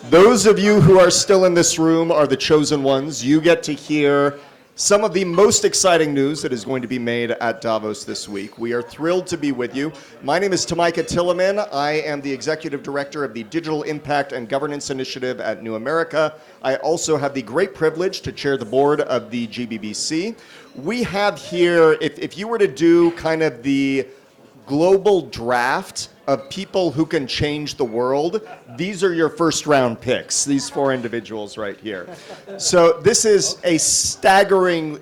Those of you who are still in this room are the chosen ones. You get to hear some of the most exciting news that is going to be made at Davos this week. We are thrilled to be with you. My name is Tamika Tilleman. I am the Executive Director of the Digital Impact and Governance Initiative at New America. I also have the great privilege to chair the board of the GBBC. We have here, if you were to do kind of the global draft of people who can change the world, these are your first round picks, these four individuals right here. So this is a staggering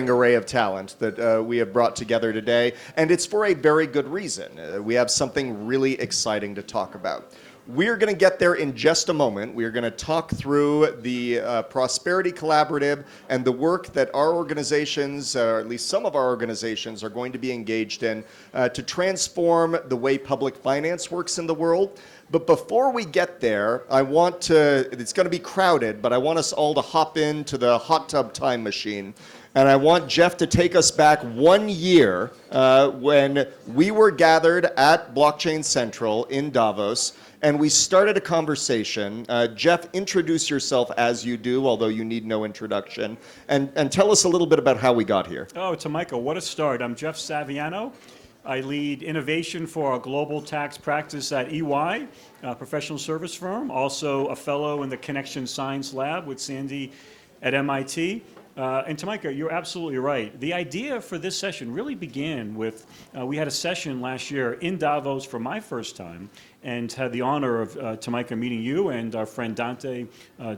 array of talent that we have brought together today, and it's for a very good reason. We have something really exciting to talk about. We're going to get there in just a moment. We're going to talk through the Prosperity Collaborative and the work that our organizations, or at least some of our organizations, are going to be engaged in to transform the way public finance works in the world. But before we get there, it's going to be crowded, but I want us all to hop into the hot tub time machine. And I want Jeff to take us back 1 year when we were gathered at Blockchain Central in Davos, and we started a conversation. Jeff, introduce yourself as you do, although you need no introduction, and tell us a little bit about how we got here. Oh, Tamika, what a start. I'm Jeff Saviano. I lead innovation for our global tax practice at EY, a professional service firm, also a fellow in the Connection Science Lab with Sandy at MIT. And Tamika, you're absolutely right. The idea for this session really began with, we had a session last year in Davos for my first time, and had the honor of, Tamika, meeting you and our friend Dante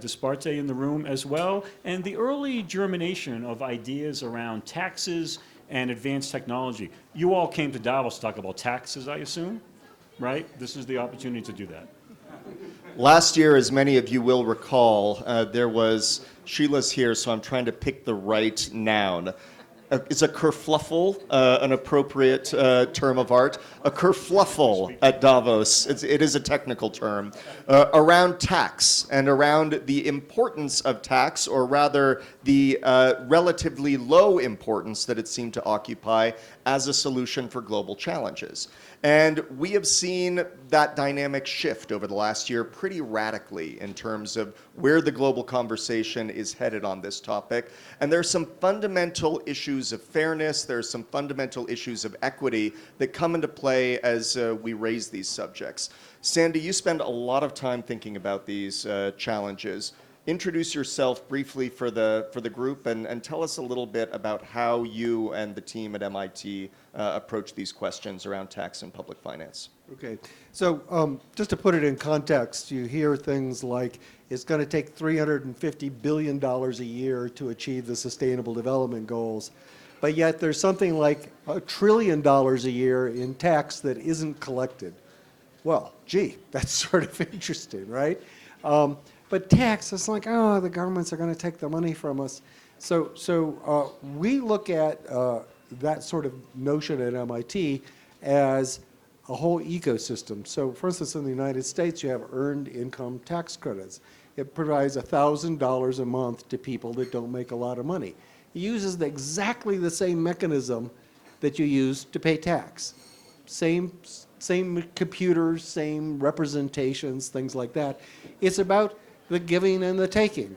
Disparte in the room as well, and the early germination of ideas around taxes and advanced technology. You all came to Davos to talk about taxes, I assume, right? This is the opportunity to do that. Last year, as many of you will recall, there was, Sheila's here, so I'm trying to pick the right noun. Is a kerfluffle an appropriate term of art? A kerfluffle at Davos, it is a technical term, around tax and around the importance of tax, or rather the relatively low importance that it seemed to occupy as a solution for global challenges. And we have seen that dynamic shift over the last year pretty radically in terms of where the global conversation is headed on this topic. And there are some fundamental issues of fairness, there are some fundamental issues of equity that come into play as we raise these subjects. Sandy, you spend a lot of time thinking about these challenges. Introduce yourself briefly for the group and tell us a little bit about how you and the team at MIT approach these questions around tax and public finance. Okay, so just to put it in context, you hear things like it's going to take $350 billion a year to achieve the Sustainable Development Goals, but yet there's something like $1 trillion a year in tax that isn't collected. Well, gee, that's sort of interesting, right? But tax, it's like, oh, the governments are going to take the money from us. So we look at that sort of notion at MIT as a whole ecosystem. So for instance, in the United States, you have earned income tax credits. It provides $1,000 a month to people that don't make a lot of money. It uses exactly the same mechanism that you use to pay tax. Same computers, same representations, things like that. It's about the giving and the taking.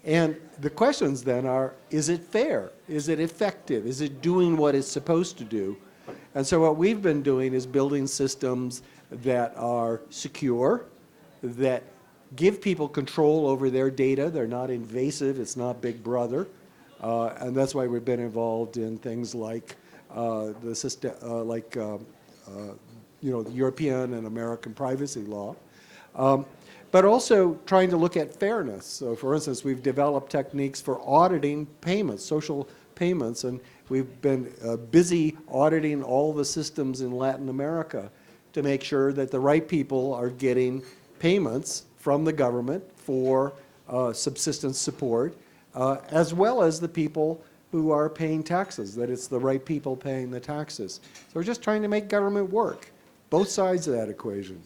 And the questions then are, is it fair? Is it effective? Is it doing what it's supposed to do? And so what we've been doing is building systems that are secure, that give people control over their data. They're not invasive. It's not Big Brother. And that's why we've been involved in things like the system, the European and American privacy law. But also trying to look at fairness. So for instance, we've developed techniques for auditing payments, social payments, and we've been busy auditing all the systems in Latin America to make sure that the right people are getting payments from the government for subsistence support, as well as the people who are paying taxes, that it's the right people paying the taxes. So we're just trying to make government work, both sides of that equation.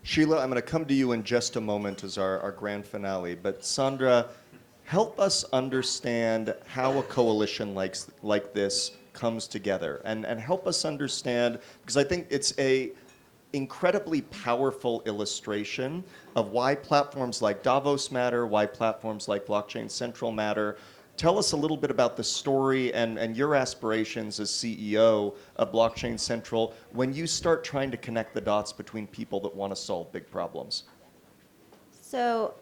Sheila, I'm going to come to you in just a moment as our grand finale, but Sandra, help us understand how a coalition like this comes together, and help us understand, because I think it's incredibly powerful illustration of why platforms like Davos matter, why platforms like Blockchain Central matter. Tell us a little bit about the story and your aspirations as CEO of Blockchain Central when you start trying to connect the dots between people that want to solve big problems. So,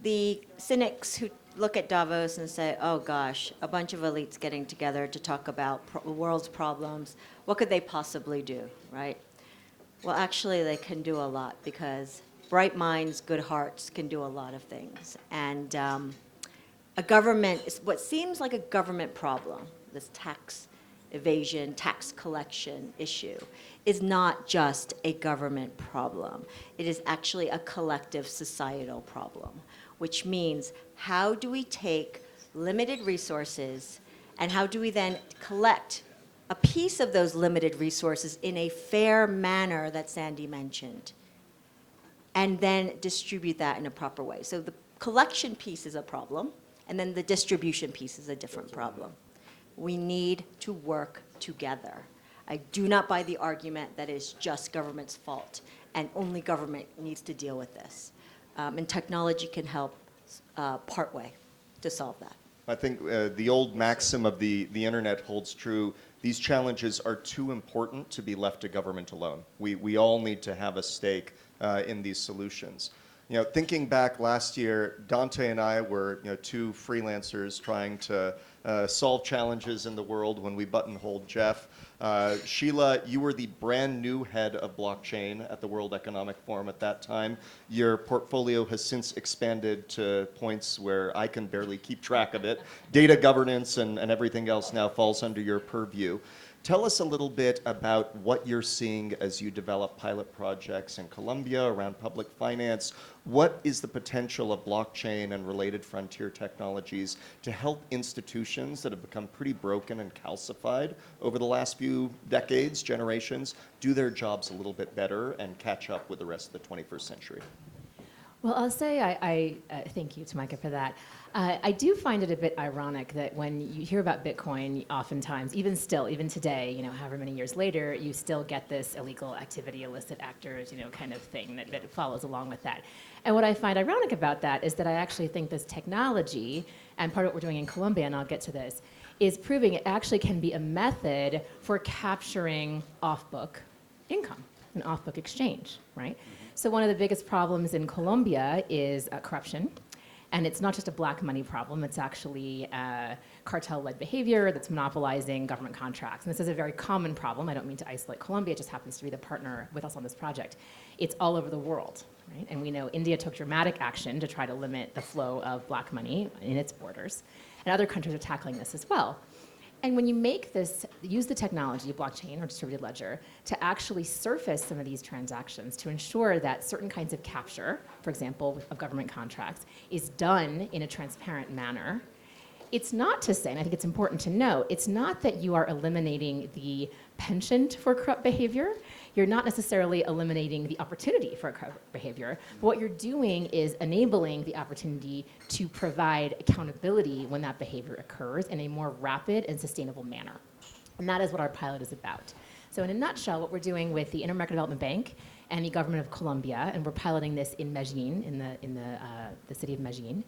the cynics who look at Davos and say, oh gosh, a bunch of elites getting together to talk about the world's problems, what could they possibly do, right? Well, actually, they can do a lot because bright minds, good hearts can do a lot of things. And a government, is what seems like a government problem, this tax evasion, tax collection issue, is not just a government problem. It is actually a collective societal problem, which means how do we take limited resources and how do we then collect a piece of those limited resources in a fair manner that Sandy mentioned, and then distribute that in a proper way. So the collection piece is a problem, and then the distribution piece is a different problem. We need to work together. I do not buy the argument that it's just government's fault and only government needs to deal with this. And technology can help partway to solve that. I think the old maxim of the internet holds true. These challenges are too important to be left to government alone. We all need to have a stake in these solutions. Thinking back last year, Dante and I were two freelancers trying to solve challenges in the world when we buttonholed Jeff. Sheila, you were the brand new head of blockchain at the World Economic Forum at that time. Your portfolio has since expanded to points where I can barely keep track of it. Data governance and everything else now falls under your purview. Tell us a little bit about what you're seeing as you develop pilot projects in Colombia around public finance. What is the potential of blockchain and related frontier technologies to help institutions that have become pretty broken and calcified over the last few decades, generations, do their jobs a little bit better and catch up with the rest of the 21st century? Well, I'll say I thank you, Tamika, for that. I do find it a bit ironic that when you hear about Bitcoin, oftentimes, even today, however many years later, you still get this illegal activity, illicit actors, kind of thing that follows along with that. And what I find ironic about that is that I actually think this technology, and part of what we're doing in Colombia, and I'll get to this, is proving it actually can be a method for capturing off-book income, an off-book exchange, right? So one of the biggest problems in Colombia is corruption. And it's not just a black money problem, it's actually cartel-led behavior that's monopolizing government contracts. And this is a very common problem. I don't mean to isolate Colombia, it just happens to be the partner with us on this project. It's all over the world, right? And we know India took dramatic action to try to limit the flow of black money in its borders. And other countries are tackling this as well. And when you make this, use the technology, blockchain or distributed ledger, to actually surface some of these transactions to ensure that certain kinds of capture, for example, of government contracts, is done in a transparent manner, it's not to say, and I think it's important to know, it's not that you are eliminating the penchant for corrupt behavior. You're not necessarily eliminating the opportunity for corrupt behavior. But what you're doing is enabling the opportunity to provide accountability when that behavior occurs in a more rapid and sustainable manner. And that is what our pilot is about. So in a nutshell, what we're doing with the Inter-American Development Bank and the government of Colombia, and we're piloting this in Medellin, in the city of Medellin,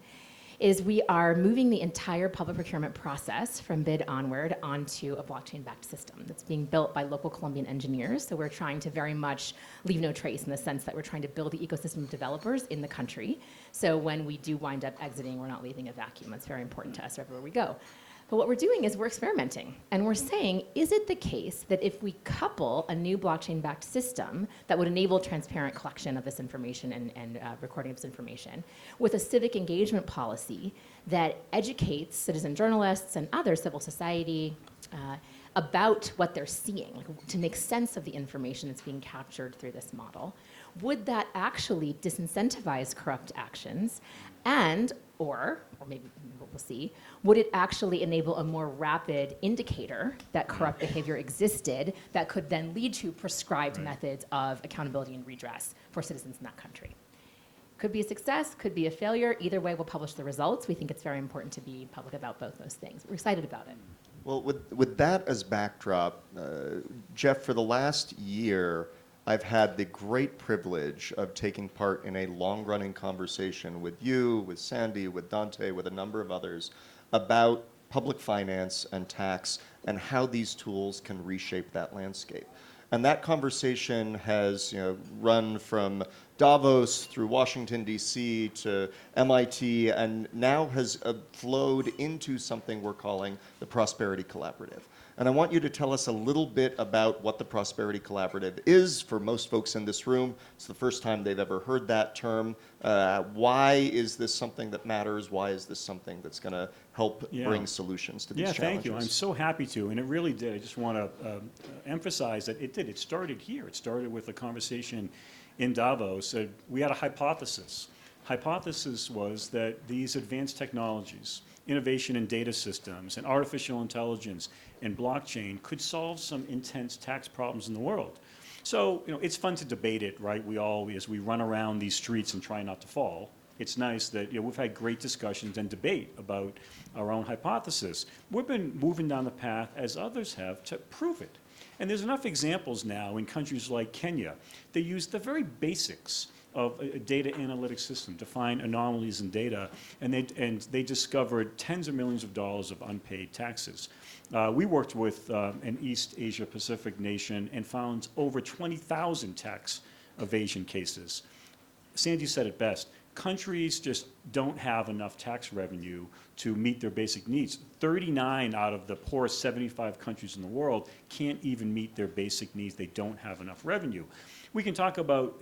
is we are moving the entire public procurement process from bid onward onto a blockchain-backed system that's being built by local Colombian engineers. So we're trying to very much leave no trace in the sense that we're trying to build the ecosystem of developers in the country. So when we do wind up exiting, we're not leaving a vacuum. That's very important to us everywhere we go. But what we're doing is we're experimenting, and we're saying, is it the case that if we couple a new blockchain-backed system that would enable transparent collection of this information and recording of this information with a civic engagement policy that educates citizen journalists and other civil society about what they're seeing, like, to make sense of the information that's being captured through this model, would that actually disincentivize corrupt actions or maybe we'll see, would it actually enable a more rapid indicator that corrupt behavior existed that could then lead to prescribed methods of accountability and redress for citizens in that country? Could be a success, could be a failure. Either way, we'll publish the results. We think it's very important to be public about both those things. We're excited about it. Well, with that as backdrop, Jeff, for the last year, I've had the great privilege of taking part in a long-running conversation with you, with Sandy, with Dante, with a number of others about public finance and tax and how these tools can reshape that landscape. And that conversation has run from Davos through Washington, D.C. to MIT, and now has flowed into something we're calling the Prosperity Collaborative. And I want you to tell us a little bit about what the Prosperity Collaborative is. For most folks in this room, it's the first time they've ever heard that term. Why is this something that matters? Why is this something that's going to help bring solutions to these challenges? Thank you. I'm so happy to, and it really did. I just want to emphasize that it did. It started here. It started with a conversation in Davos. We had a hypothesis. Hypothesis was that these advanced technologies, innovation in data systems and artificial intelligence and blockchain could solve some intense tax problems in the world. So, it's fun to debate it, right? We all, as we run around these streets and try not to fall, it's nice that we've had great discussions and debate about our own hypothesis. We've been moving down the path, as others have, to prove it. And there's enough examples now in countries like Kenya. They use the very basics of a data analytics system to find anomalies in data, and they discovered tens of millions of dollars of unpaid taxes. We worked with an East Asia Pacific nation and found over 20,000 tax evasion cases. Sandy said it best. Countries just don't have enough tax revenue to meet their basic needs. 39 out of the poorest 75 countries in the world can't even meet their basic needs. They don't have enough revenue. We can talk about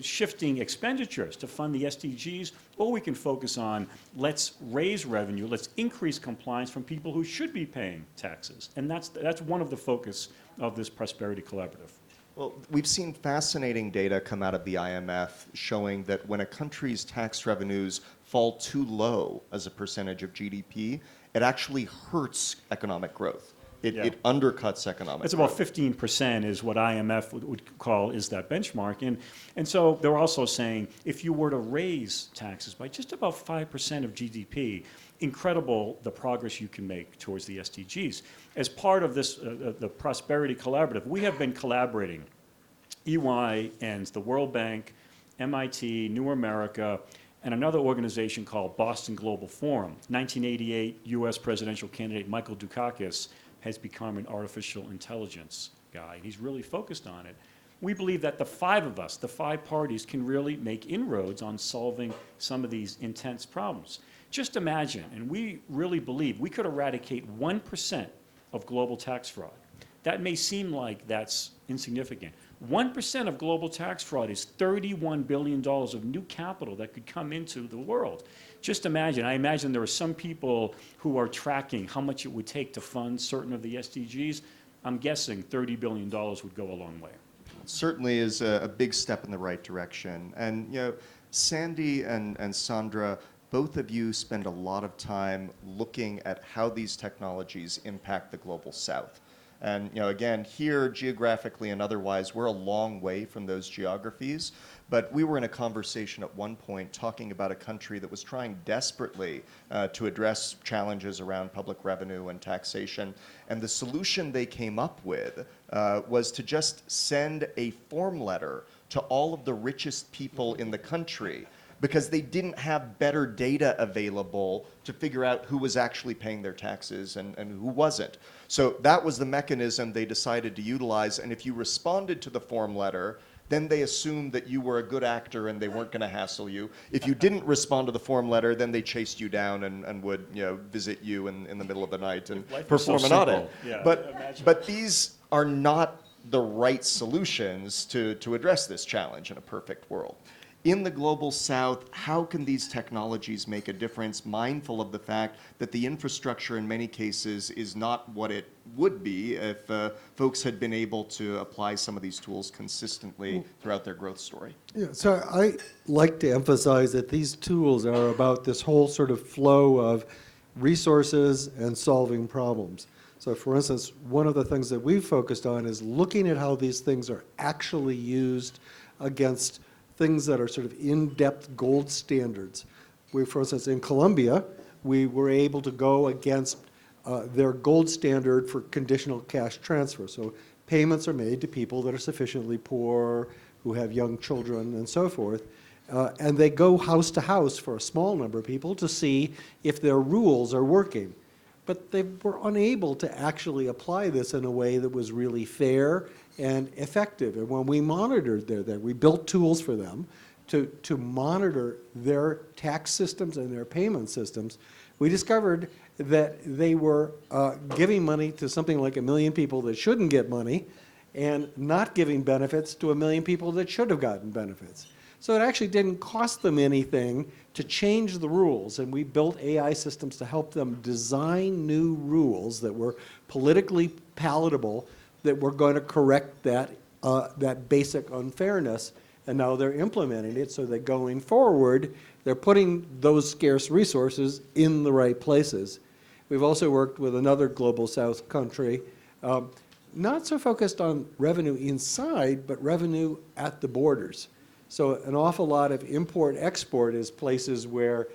shifting expenditures to fund the SDGs, or we can focus on let's raise revenue, let's increase compliance from people who should be paying taxes. And that's one of the focus of this Prosperity Collaborative. Well, we've seen fascinating data come out of the IMF showing that when a country's tax revenues fall too low as a percentage of GDP, it actually hurts economic growth. It undercuts economic It's growth. about 15% is what IMF would call is that benchmark. And so they're also saying if you were to raise taxes by just about 5% of GDP, incredible the progress you can make towards the SDGs. As part of this, the Prosperity Collaborative, we have been collaborating, EY and the World Bank, MIT, New America, and another organization called Boston Global Forum. 1988 U.S. presidential candidate Michael Dukakis has become an artificial intelligence guy. He's really focused on it. We believe that the five of us, the five parties, can really make inroads on solving some of these intense problems. Just imagine, and we really believe we could eradicate 1% of global tax fraud. That may seem like that's insignificant. 1% of global tax fraud is $31 billion of new capital that could come into the world. Just imagine, I imagine there are some people who are tracking how much it would take to fund certain of the SDGs. I'm guessing $30 billion would go a long way. It certainly is a big step in the right direction. And Sandy and Sandra, both of you spend a lot of time looking at how these technologies impact the global South. And again, here geographically and otherwise, we're a long way from those geographies. But we were in a conversation at one point talking about a country that was trying desperately to address challenges around public revenue and taxation. And the solution they came up with was to just send a form letter to all of the richest people in the country, because they didn't have better data available to figure out who was actually paying their taxes and who wasn't. So that was the mechanism they decided to utilize, and if you responded to the form letter, then they assumed that you were a good actor and they weren't going to hassle you. If you didn't respond to the form letter, then they chased you down and would visit you in the middle of the night and perform an audit. Yeah, but these are not the right solutions to address this challenge in a perfect world. In the global South, how can these technologies make a difference, mindful of the fact that the infrastructure in many cases is not what it would be if folks had been able to apply some of these tools consistently throughout their growth story? Yeah, so I like to emphasize that these tools are about this whole sort of flow of resources and solving problems. So for instance, one of the things that we've focused on is looking at how these things are actually used against things that are sort of in-depth gold standards. For instance, in Colombia, we were able to go against their gold standard for conditional cash transfer. So payments are made to people that are sufficiently poor, who have young children, and so forth. And they go house to house for a small number of people to see if their rules are working. But they were unable to actually apply this in a way that was really fair and effective. And when we monitored we built tools for them to monitor their tax systems and their payment systems, we discovered that they were giving money to something like 1 million people that shouldn't get money and not giving benefits to 1 million people that should have gotten benefits. So it actually didn't cost them anything to change the rules, and we built AI systems to help them design new rules that were politically palatable, that were going to correct that basic unfairness, and now they're implementing it so that going forward, they're putting those scarce resources in the right places. We've also worked with another Global South country, not so focused on revenue inside, but revenue at the borders. So an awful lot of import-export is places where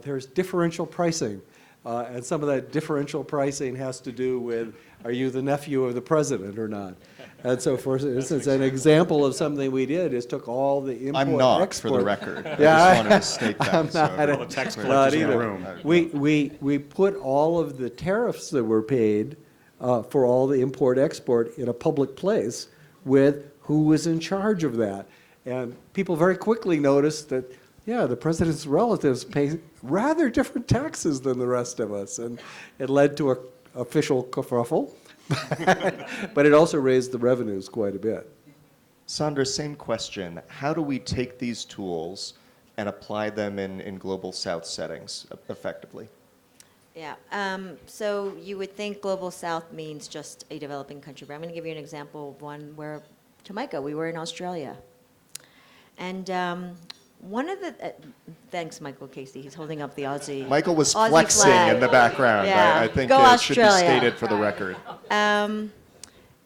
there's differential pricing. And some of that differential pricing has to do with, are you the nephew of the president or not? And so, for instance, an example of something we did is took all the import-export. I'm not, for the record. I Yeah, just wanted to state that. I'm not, All the tax not collectors in the either. room. We put all of the tariffs that were paid for all the import-export in a public place with who was in charge of that. And people very quickly noticed that, yeah, the president's relatives pay rather different taxes than the rest of us. And it led to an official kerfuffle, but it also raised the revenues quite a bit. Sandra, same question. How do we take these tools and apply them in Global South settings effectively? Yeah, so you would think Global South means just a developing country, but I'm going to give you an example of one where, Jamaica, we were in Australia. And one of the, thanks Michael Casey, he's holding up the Aussie. Michael was Aussie flexing flag. in the background. Yeah. I think Go it should be Australia. stated for the record.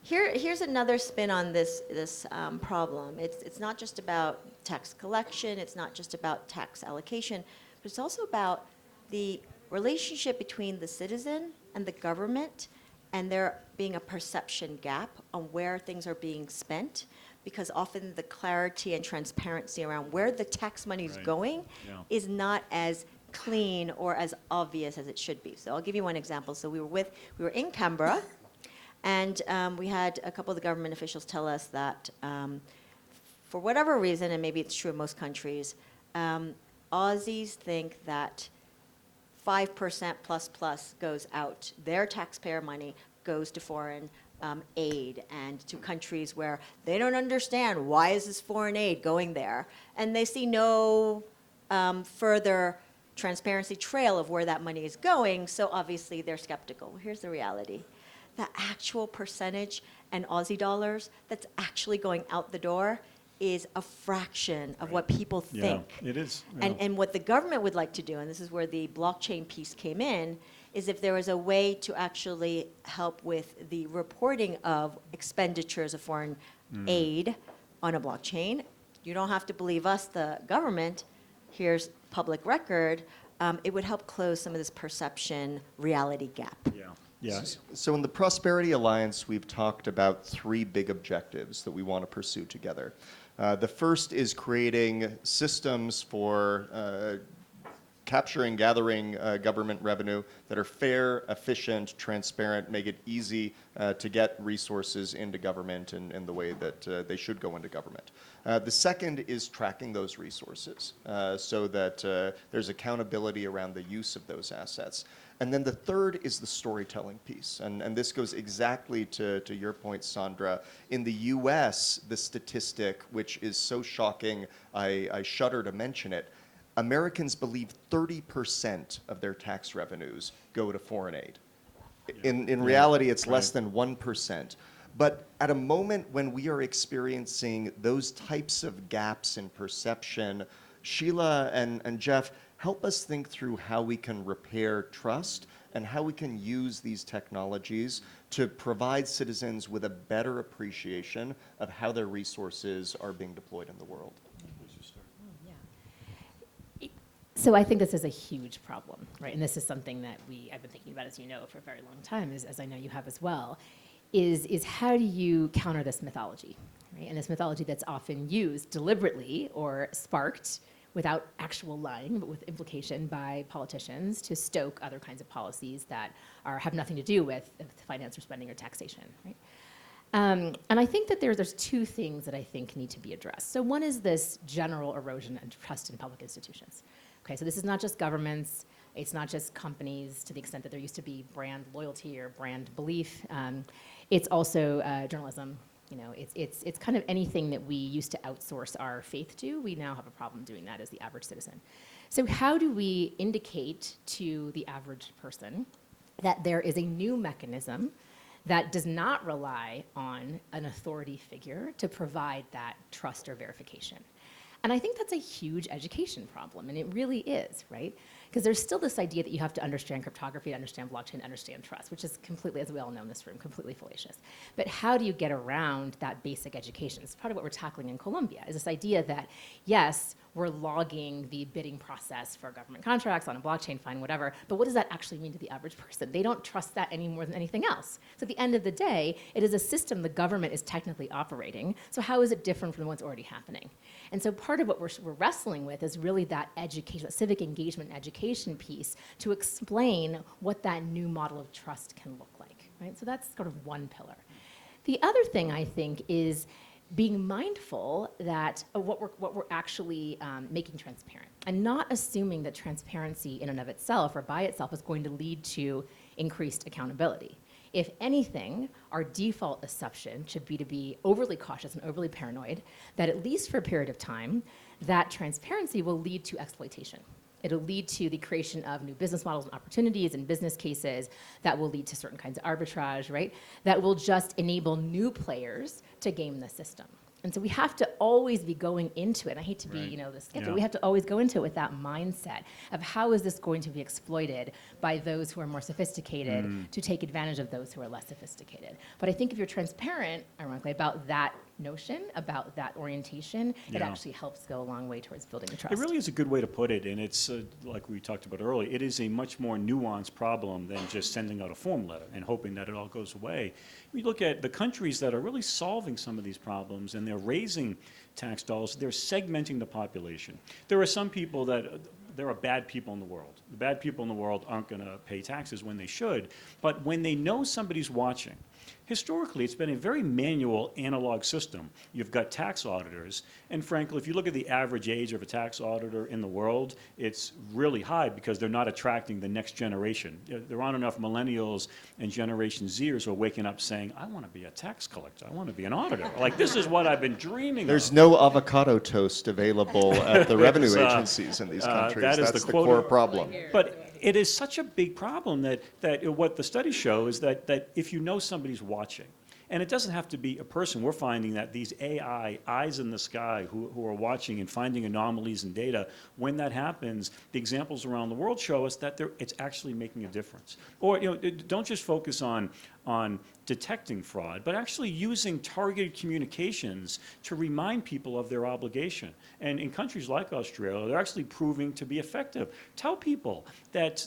Here's another spin on this problem. It's not just about tax collection, it's not just about tax allocation, but it's also about the relationship between the citizen and the government, and there being a perception gap on where things are being spent, because often the clarity and transparency around where the tax money is going is not as clean or as obvious as it should be. So I'll give you one example. So we were in Canberra, and we had a couple of the government officials tell us that for whatever reason, and maybe it's true in most countries, Aussies think that 5% plus goes out. Their taxpayer money goes to foreign aid and to countries where they don't understand why is this foreign aid going there, and they see no further transparency trail of where that money is going, so obviously they're skeptical. Here's the reality. The actual percentage in Aussie dollars that's actually going out the door is a fraction of what people think. Yeah, it is. And what the government would like to do, and this is where the blockchain piece came in, is if there was a way to actually help with the reporting of expenditures of foreign aid on a blockchain. You don't have to believe us, the government. Here's public record. It would help close some of this perception reality gap. Yeah. So in the Prosperity Alliance, we've talked about 3 big objectives that we want to pursue together. The first is creating systems for capturing, gathering government revenue that are fair, efficient, transparent, make it easy to get resources into government in the way that they should go into government. The second is tracking those resources so that there's accountability around the use of those assets. And then the third is the storytelling piece. And this goes exactly to your point, Sandra. In the US, the statistic, which is so shocking, I shudder to mention it, Americans believe 30% of their tax revenues go to foreign aid. In reality, it's less than 1%. But at a moment when we are experiencing those types of gaps in perception, Sheila and Jeff, help us think through how we can repair trust and how we can use these technologies to provide citizens with a better appreciation of how their resources are being deployed in the world. So I think this is a huge problem, right? And this is something that I've been thinking about, as you know, for a very long time, as I know you have as well. is how do you counter this mythology, right? And this mythology that's often used deliberately or sparked without actual lying, but with implication by politicians to stoke other kinds of policies that have nothing to do with finance or spending or taxation, right? And I think that there's two things that I think need to be addressed. So one is this general erosion of trust in public institutions. Okay, so this is not just governments, it's not just companies to the extent that there used to be brand loyalty or brand belief. It's also journalism. You know, it's kind of anything that we used to outsource our faith to. We now have a problem doing that as the average citizen. So how do we indicate to the average person that there is a new mechanism that does not rely on an authority figure to provide that trust or verification? And I think that's a huge education problem, and it really is, right? Because there's still this idea that you have to understand cryptography, to understand blockchain, to understand trust, which is completely, as we all know in this room, completely fallacious. But how do you get around that basic education? It's part of what we're tackling in Colombia, is this idea that, yes, we're logging the bidding process for government contracts on a blockchain, fine, whatever, but what does that actually mean to the average person? They don't trust that any more than anything else. So at the end of the day, it is a system the government is technically operating, so how is it different from what's already happening? And so part of what we're wrestling with is really that education, that civic engagement education piece to explain what that new model of trust can look like, right? So that's sort of one pillar. The other thing I think is being mindful that what we're actually making transparent, and not assuming that transparency in and of itself or by itself is going to lead to increased accountability. If anything, our default assumption should be to be overly cautious and overly paranoid that at least for a period of time, that transparency will lead to exploitation. It'll lead to the creation of new business models and opportunities and business cases that will lead to certain kinds of arbitrage, right? That will just enable new players to game the system. And so we have to always be going into it. And I hate to be, the skeptic. Yeah. We have to always go into it with that mindset of how is this going to be exploited by those who are more sophisticated to take advantage of those who are less sophisticated. But I think if you're transparent, ironically, about that notion, about that orientation, it Yeah. actually helps go a long way towards building the trust. It really is a good way to put it, and it's like we talked about earlier, it is a much more nuanced problem than just sending out a form letter and hoping that it all goes away. We look at the countries that are really solving some of these problems, and they're raising tax dollars, they're segmenting the population. There are some people that there are bad people in the world. The bad people in the world aren't going to pay taxes when they should, but when they know somebody's watching, historically, it's been a very manual, analog system. You've got tax auditors, and frankly, if you look at the average age of a tax auditor in the world, it's really high because they're not attracting the next generation. There aren't enough millennials and Generation Zers who are waking up saying, I want to be a tax collector, I want to be an auditor. Like, this is what I've been dreaming There's of. no avocado toast available at the revenue There's, agencies in these countries. that is That's the the quota. core problem. But it is such a big problem that what the studies show is that if you know somebody's watching, and it doesn't have to be a person. We're finding that these AI, eyes in the sky, who are watching and finding anomalies in data, when that happens, the examples around the world show us that it's actually making a difference. Or don't just focus on detecting fraud, but actually using targeted communications to remind people of their obligation. And in countries like Australia, they're actually proving to be effective. Tell people that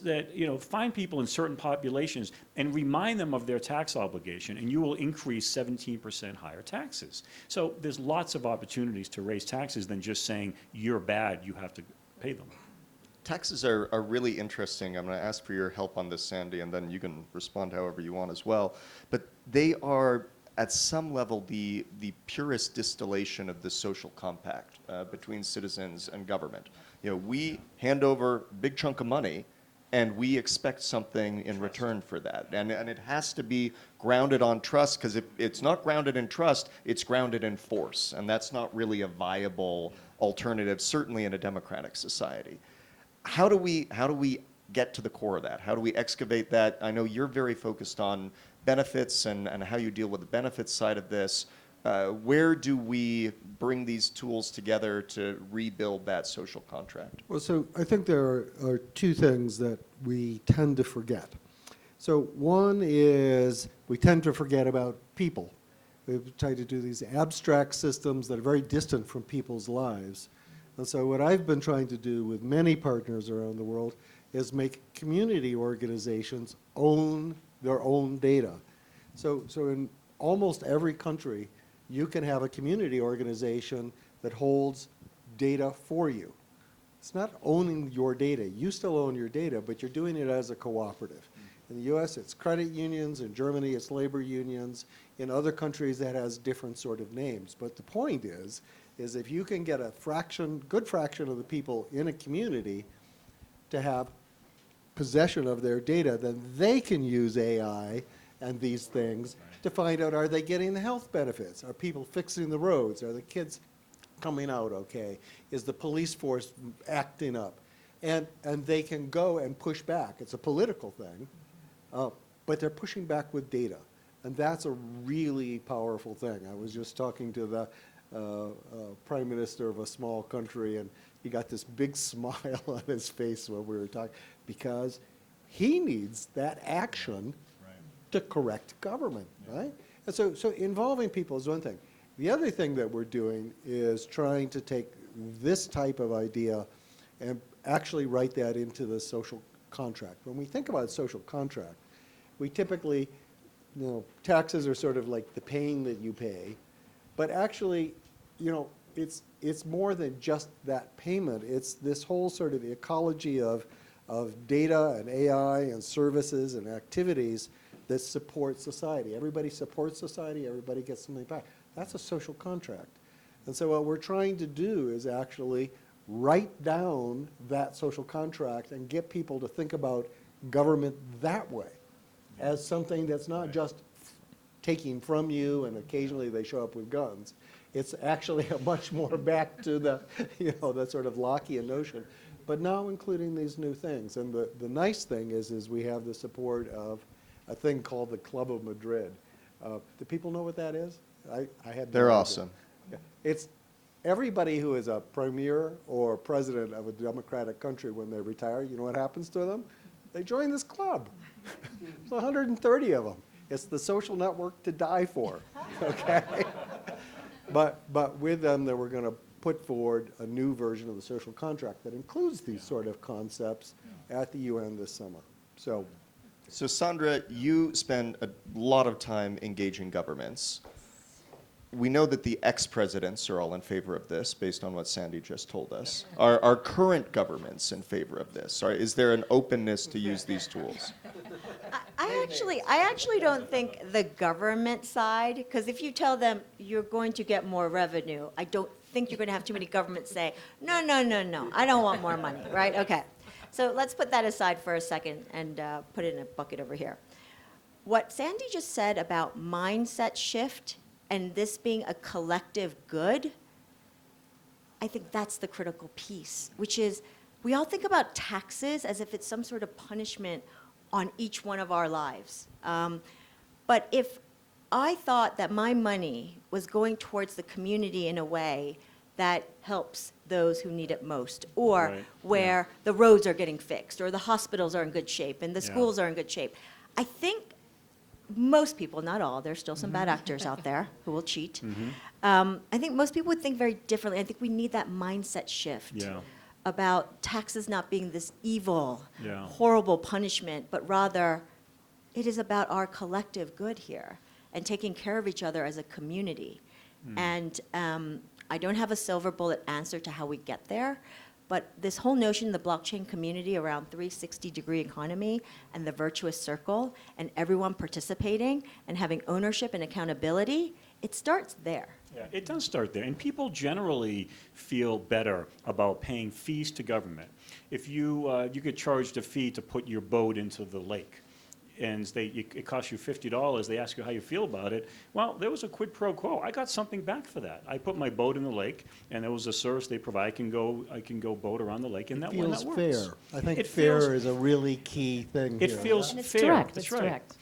find people in certain populations and remind them of their tax obligation, and you will increase 17% higher taxes. So there's lots of opportunities to raise taxes than just saying, you're bad, you have to pay them. Taxes are really interesting. I'm going to ask for your help on this, Sandy, and then you can respond however you want as well. But they are, at some level, the purest distillation of the social compact between citizens and government. We hand over a big chunk of money, and we expect something in return for that. And it has to be grounded on trust, because if it's not grounded in trust, it's grounded in force. And that's not really a viable alternative, certainly in a democratic society. How do we get to the core of that? How do we excavate that? I know you're very focused on benefits and how you deal with the benefits side of this. Where do we bring these tools together to rebuild that social contract? Well, so I think there are two things that we tend to forget. So one is we tend to forget about people. We've tried to do these abstract systems that are very distant from people's lives. And so what I've been trying to do with many partners around the world is make community organizations own their own data. So in almost every country, you can have a community organization that holds data for you. It's not owning your data. You still own your data, but you're doing it as a cooperative. In the US, it's credit unions. In Germany, it's labor unions. In other countries, that has different sort of names. But the point is if you can get a good fraction of the people in a community to have possession of their data, then they can use AI and these things to find out, are they getting the health benefits? Are people fixing the roads? Are the kids coming out okay? Is the police force acting up? And they can go and push back. It's a political thing, but they're pushing back with data. And that's a really powerful thing. I was just talking to the prime minister of a small country, and he got this big smile on his face when we were talking, because he needs that action to correct government, right? And so involving people is one thing. The other thing that we're doing is trying to take this type of idea and actually write that into the social contract. When we think about social contract, we typically, taxes are sort of like the paying that you pay, but actually, it's more than just that payment. It's this whole sort of ecology of data and AI and services and activities that support society. Everybody supports society, everybody gets something back. That's a social contract. And so what we're trying to do is actually write down that social contract and get people to think about government that way, as something that's not just taking from you and occasionally they show up with guns. It's actually a much more back to the, that sort of Lockean notion, but now including these new things. And the nice thing is we have the support of a thing called the Club of Madrid. Do people know what that is? I had no They're idea. awesome. Yeah. It's everybody who is a premier or president of a democratic country when they retire, you know what happens to them? They join this club. There's 130 of them. It's the social network to die for, okay? But with them, that we're going to put forward a new version of the social contract that includes these sort of concepts at the UN this summer. So Sandra, you spend a lot of time engaging governments. We know that the ex-presidents are all in favor of this, based on what Sandy just told us. Are current governments in favor of this? Or is there an openness to use these tools? I actually don't think the government side, because if you tell them you're going to get more revenue, I don't think you're going to have too many governments say, no, I don't want more money, right? Okay. So let's put that aside for a second and put it in a bucket over here. What Sandy just said about mindset shift and this being a collective good, I think that's the critical piece, which is we all think about taxes as if it's some sort of punishment on each one of our lives. But if I thought that my money was going towards the community in a way that helps those who need it most, or Right, where the roads are getting fixed, or the hospitals are in good shape, and the Yeah. schools are in good shape, I think most people, not all, there's still some bad actors out there who will cheat. I think most people would think very differently. I think we need that mindset shift Yeah. about taxes not being this evil, Yeah. horrible punishment, but rather it is about our collective good here and taking care of each other as a community. And I don't have a silver bullet answer to how we get there, but this whole notion of the blockchain community around 360-degree economy and the virtuous circle and everyone participating and having ownership and accountability, it starts there. Yeah, it does start there, and people generally feel better about paying fees to government. If you get charged a fee to put your boat into the lake, and it costs you $50, they ask you how you feel about it. Well, there was a quid pro quo. I got something back for that. I put my boat in the lake, and there was a service they provide. I can go boat around the lake, and that feels works. fair. I think It fair feels- is a really key thing It here. feels And it's fair. direct, That's it's right. direct.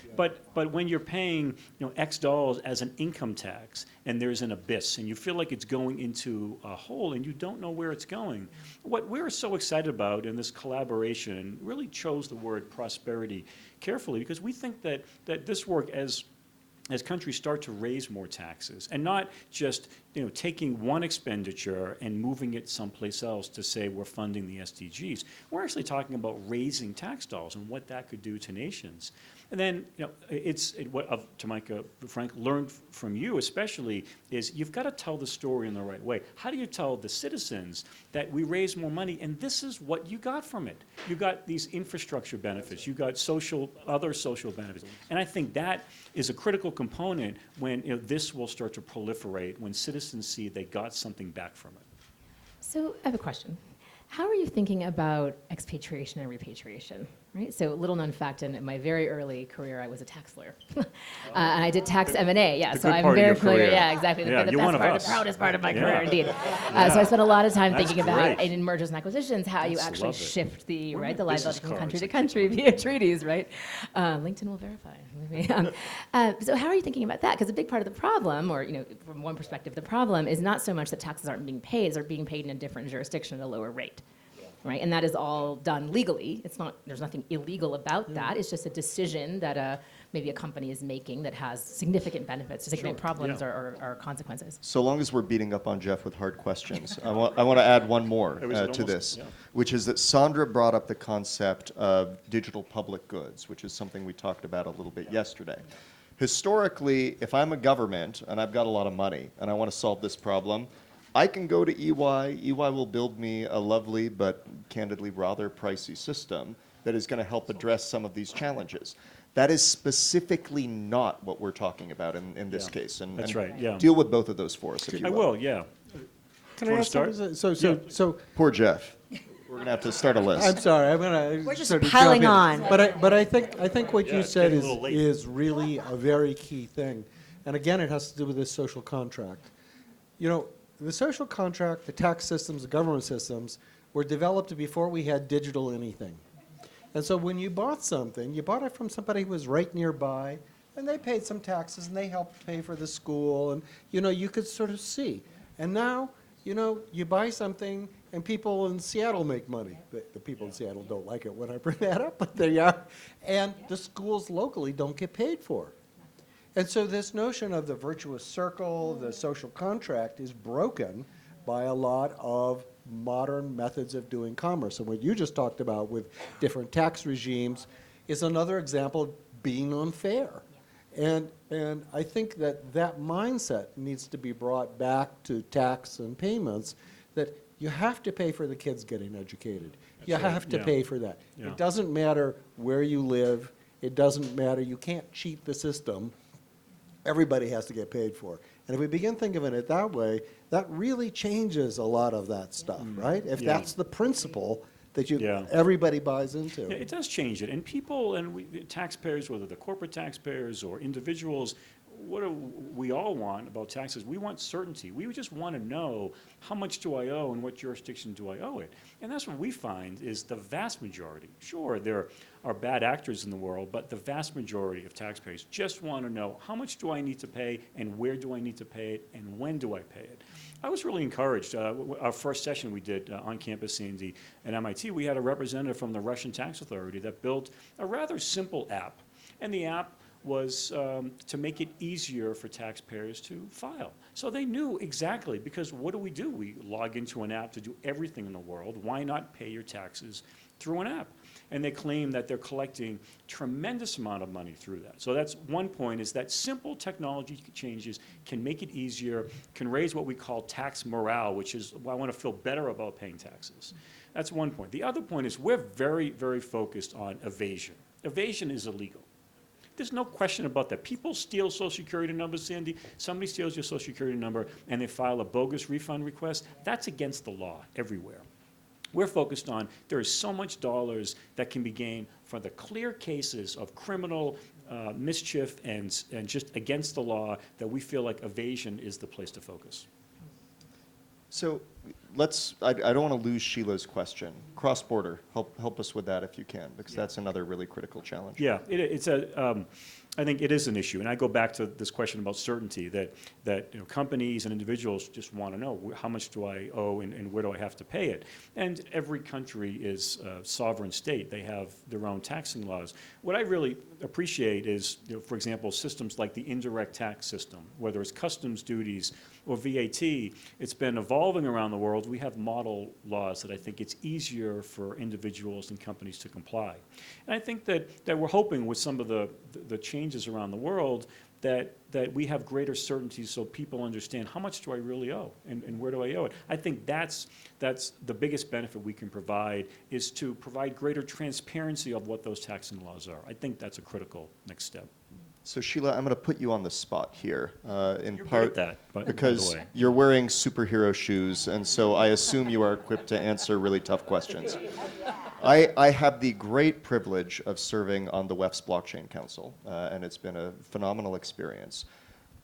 But when you're paying X dollars as an income tax and there's an abyss and you feel like it's going into a hole and you don't know where it's going, what we're so excited about in this collaboration, and really chose the word prosperity carefully, because we think that this work, as countries start to raise more taxes, and not just taking one expenditure and moving it someplace else to say we're funding the SDGs. We're actually talking about raising tax dollars and what that could do to nations. And then, what Tamika, Frank, learned from you especially is you've got to tell the story in the right way. How do you tell the citizens that we raise more money and this is what you got from it? You got these infrastructure benefits, you got other social benefits. And I think that is a critical component when this will start to proliferate, when citizens see they got something back from it. So I have a question. How are you thinking about expatriation and repatriation? Right. So little known fact, in my very early career, I was a tax lawyer, and I did tax M&A. Yeah, The so good I'm part of very your familiar. career. Yeah, exactly. Yeah, the you're best one of part, us. the proudest part of my Yeah. career, indeed. Yeah. So I spent a lot of time That's thinking about, great. in mergers and acquisitions, how you That's actually love it. shift the Where are the my business liability from country cards? to country via treaties. Right. LinkedIn will verify. So how are you thinking about that? Because a big part of the problem, or from one perspective, the problem is not so much that taxes aren't being paid; they're being paid in a different jurisdiction at a lower rate. Right, and that is all done legally. It's not. There's nothing illegal about that. It's just a decision that maybe a company is making that has significant benefits, significant problems, Yeah. or consequences. So long as we're beating up on Jeff with hard questions, I want to add one more It was to almost- this, yeah. which is that Sandra brought up the concept of digital public goods, which is something we talked about a little bit yesterday. Historically, if I'm a government and I've got a lot of money and I want to solve this problem, I can go to EY. EY will build me a lovely but candidly rather pricey system that is going to help address some of these challenges. That is specifically not what we're talking about in this Yeah, case. And, that's and right, yeah. Deal with both of those for us, if you I will, yeah. Can You I wanna ask start? something? So Poor Jeff. We're going to have to start a list. I'm sorry. I'm gonna. We're just sort of piling jump in. on. But I think what Yeah, you it's said getting a little late. is really a very key thing, and again, it has to do with this social contract. The social contract, the tax systems, the government systems were developed before we had digital anything. And so when you bought something, you bought it from somebody who was right nearby, and they paid some taxes, and they helped pay for the school, and you could sort of see. And now, you buy something, and people in Seattle make money. The people in Seattle don't like it when I bring that up, but they are. And the schools locally don't get paid for. And so this notion of the virtuous circle, the social contract, is broken by a lot of modern methods of doing commerce. And what you just talked about with different tax regimes is another example of being unfair. And I think that mindset needs to be brought back to tax and payments, that you have to pay for the kids getting educated. You That's right, have to yeah. pay for that. Yeah. It doesn't matter where you live. It doesn't matter. You can't cheat the system. Everybody has to get paid for. And if we begin thinking of it that way, that really changes a lot of that stuff, right? If Yeah. that's the principle that Yeah. everybody buys into. Yeah, it does change it. And people taxpayers, whether they're corporate taxpayers or individuals, what do we all want about taxes? We want certainty. We just want to know, how much do I owe and what jurisdiction do I owe it? And that's what we find is the vast majority. Sure, there are bad actors in the world, but the vast majority of taxpayers just want to know, how much do I need to pay and where do I need to pay it and when do I pay it? I was really encouraged. Our first session we did on campus, Sandy, at MIT, we had a representative from the Russian Tax Authority that built a rather simple app. And the app was to make it easier for taxpayers to file. So they knew exactly, because what do? We log into an app to do everything in the world. Why not pay your taxes through an app? And they claim that they're collecting tremendous amount of money through that. So that's one point, is that simple technology changes can make it easier, can raise what we call tax morale, which is, well, I want to feel better about paying taxes. That's one point. The other point is we're very, very focused on evasion. Evasion is illegal. There's no question about that. People steal Social Security numbers, Sandy. Somebody steals your Social Security number and they file a bogus refund request. That's against the law everywhere. We're focused on, there is so much dollars that can be gained for the clear cases of criminal mischief and just against the law, that we feel like evasion is the place to focus. So I don't want to lose Sheila's question. Cross-border, help us with that if you can, because that's another really critical challenge. Yeah, I think it is an issue, and I go back to this question about certainty, that companies and individuals just want to know, how much do I owe and where do I have to pay it? And every country is a sovereign state. They have their own taxing laws. What I really appreciate is, for example, systems like the indirect tax system, whether it's customs duties or VAT. It's been evolving around the world. We have model laws that I think it's easier for individuals and companies to comply. And I think that we're hoping with some of the changes around the world that we have greater certainty so people understand how much do I really owe and where do I owe it. I think that's the biggest benefit we can provide, is to provide greater transparency of what those taxing laws are. I think that's a critical next step. So Sheila, I'm going to put you on the spot here, in You're part good at that, by the because way. you're wearing superhero shoes, and so I assume you are equipped to answer really tough questions. I have the great privilege of serving on the WEF's Blockchain Council, and it's been a phenomenal experience.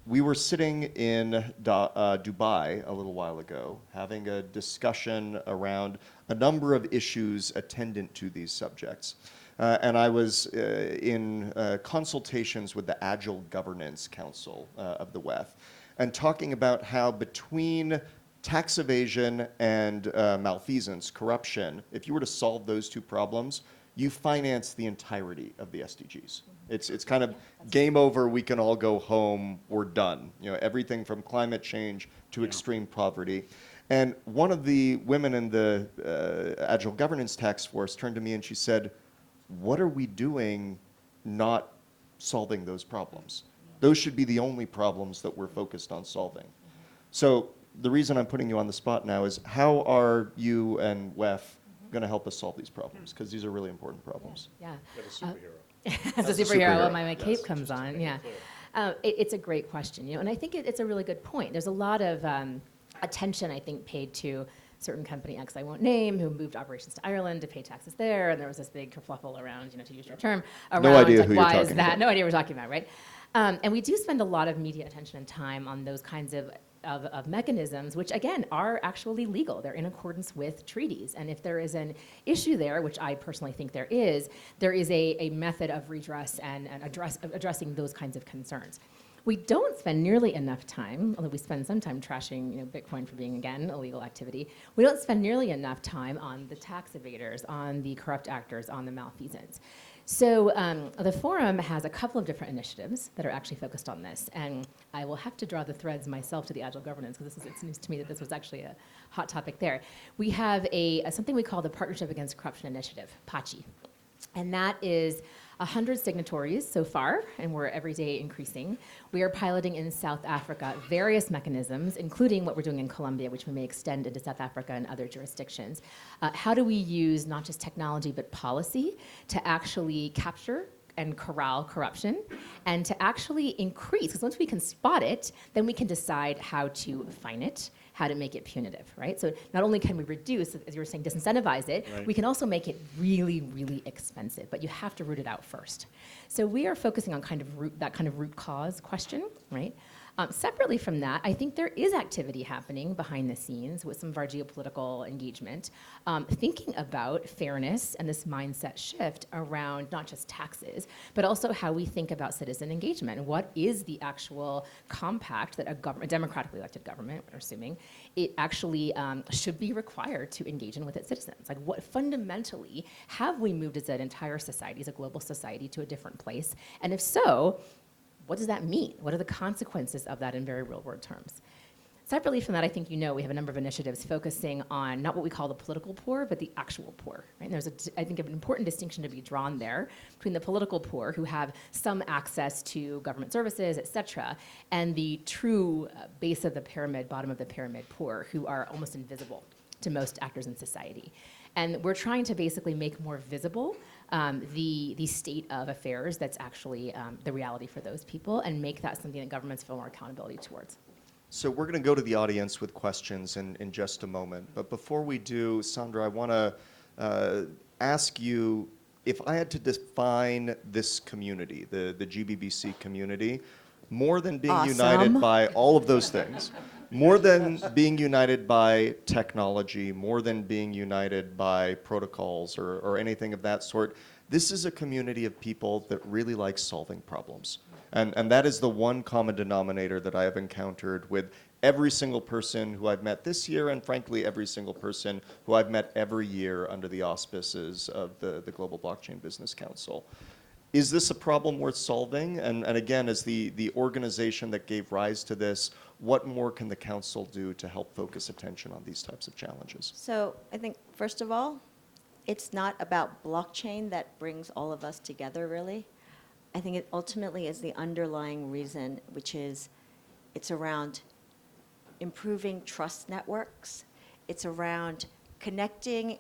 We were sitting in Dubai a little while ago, having a discussion around a number of issues attendant to these subjects. And I was in consultations with the Agile Governance Council of the WEF, and talking about how between tax evasion and malfeasance, corruption, if you were to solve those two problems, you finance the entirety of the SDGs. It's kind of game over, we can all go home, we're done. You know, everything from climate change to extreme poverty. And one of the women in the Agile Governance Task Force turned to me and she said, what are we doing not solving those problems? Those should be the only problems that we're focused on solving. So the reason I'm putting you on the spot now is, how are you and WEF going to help us solve these problems? Because these are really important problems. Yeah. You're the superhero. As a As a superhero, superhero, my cape yes. comes on, yeah. It's a great question, and I think it's a really good point. There's a lot of attention, I think, paid to certain company X I won't name, who moved operations to Ireland to pay taxes there, and there was this big kerfluffle around, to use your term, around idea like, who you're why is talking that? about. No idea what we're talking about, right? And we do spend a lot of media attention and time on those kinds of mechanisms, which again are actually legal. They're in accordance with treaties. And if there is an issue there, which I personally think there is a method of redress and addressing those kinds of concerns. We don't spend nearly enough time, although we spend some time trashing Bitcoin for being, again, a legal activity. We don't spend nearly enough time on the tax evaders, on the corrupt actors, on the malfeasance. So the forum has a couple of different initiatives that are actually focused on this, and I will have to draw the threads myself to the Agile Governance, because it's news to me that this was actually a hot topic there. We have something we call the Partnership Against Corruption Initiative, PACI, and that is 100 signatories so far, and we're every day increasing. We are piloting in South Africa various mechanisms, including what we're doing in Colombia, which we may extend into South Africa and other jurisdictions. How do we use not just technology, but policy to actually capture and corral corruption, and to actually increase, because once we can spot it, then we can decide how to fine it, how to make it punitive, right? So not only can we reduce, as you were saying, disincentivize it, Right. we can also make it really, really expensive, but you have to root it out first. So we are focusing on that kind of root cause question, right? Separately from that, I think there is activity happening behind the scenes with some of our geopolitical engagement, thinking about fairness and this mindset shift around not just taxes, but also how we think about citizen engagement. What is the actual compact that a democratically elected government, we're assuming, it actually should be required to engage in with its citizens? Like, what fundamentally have we moved as an entire society, as a global society, to a different place? And if so, what does that mean? What are the consequences of that in very real-world terms? Separately from that, I think we have a number of initiatives focusing on not what we call the political poor, but the actual poor. Right? And there's, I think, an important distinction to be drawn there between the political poor, who have some access to government services, et cetera, and the true base of the pyramid, bottom of the pyramid poor, who are almost invisible to most actors in society. And we're trying to basically make more visible the state of affairs that's actually the reality for those people, and make that something that governments feel more accountability towards. So we're going to go to the audience with questions in just a moment. But before we do, Sandra, I want to ask you, if I had to define this community, the GBBC community, more than being united by all of those things, more than being united by technology, more than being united by protocols or anything of that sort, this is a community of people that really like solving problems. And that is the one common denominator that I have encountered with every single person who I've met this year, and frankly, every single person who I've met every year under the auspices of the Global Blockchain Business Council. Is this a problem worth solving? And again, as the organization that gave rise to this, what more can the council do to help focus attention on these types of challenges? So I think, first of all, it's not about blockchain that brings all of us together, really. I think it ultimately is the underlying reason, which is it's around improving trust networks. It's around connecting,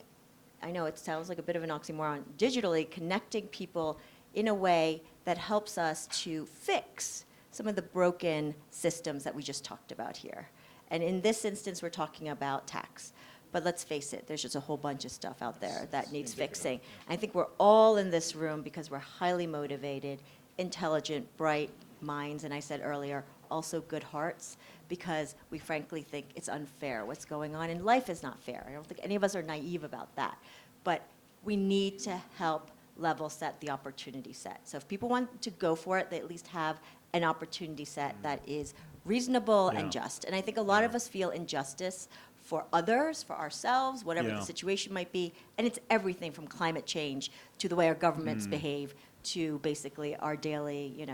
I know it sounds like a bit of an oxymoron, digitally connecting people in a way that helps us to fix some of the broken systems that we just talked about here. And in this instance, we're talking about tax. But let's face it, there's just a whole bunch of stuff out there that needs fixing. I think we're all in this room because we're highly motivated, intelligent, bright minds, and I said earlier, also good hearts, because we frankly think it's unfair what's going on, and life is not fair. I don't think any of us are naive about that. But we need to help level set the opportunity set. So if people want to go for it, they at least have an opportunity set that is reasonable and just. And I think a lot of us feel injustice for others, for ourselves, whatever the situation might be. And it's everything from climate change to the way our governments behave to basically our daily,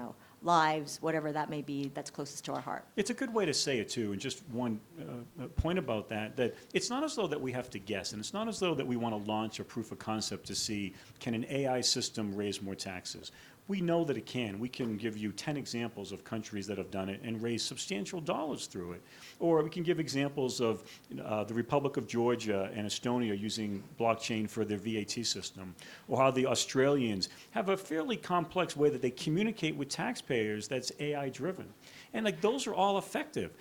lives, whatever that may be that's closest to our heart. It's a good way to say it, too, and just one point about that it's not as though that we have to guess, and it's not as though that we want to launch a proof of concept to see, can an AI system raise more taxes? We know that it can. We can give you 10 examples of countries that have done it and raised substantial dollars through it. Or we can give examples of the Republic of Georgia and Estonia using blockchain for their VAT system, or how the Australians have a fairly complex way that they communicate with taxpayers that's AI-driven. And those are all effective.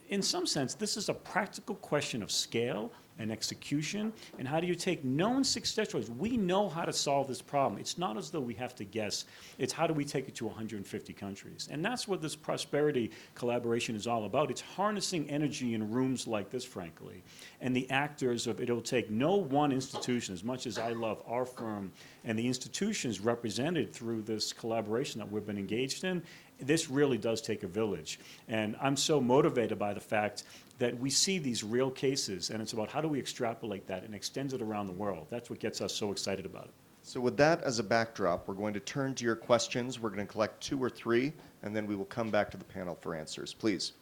In some sense, this is a practical question of scale and execution, and how do you take known success stories? We know how to solve this problem. It's not as though we have to guess. It's how do we take it to 150 countries? And that's what this prosperity collaboration is all about. It's harnessing energy in rooms like this, frankly. And the actors of it'll take no one institution, as much as I love our firm and the institutions represented through this collaboration that we've been engaged in, this really does take a village. And I'm so motivated by the fact that we see these real cases, and it's about how do we extrapolate that and extend it around the world. That's what gets us so excited about it. So with that as a backdrop, we're going to turn to your questions. We're going to collect 2 or 3, and then we will come back to the panel for answers. Please.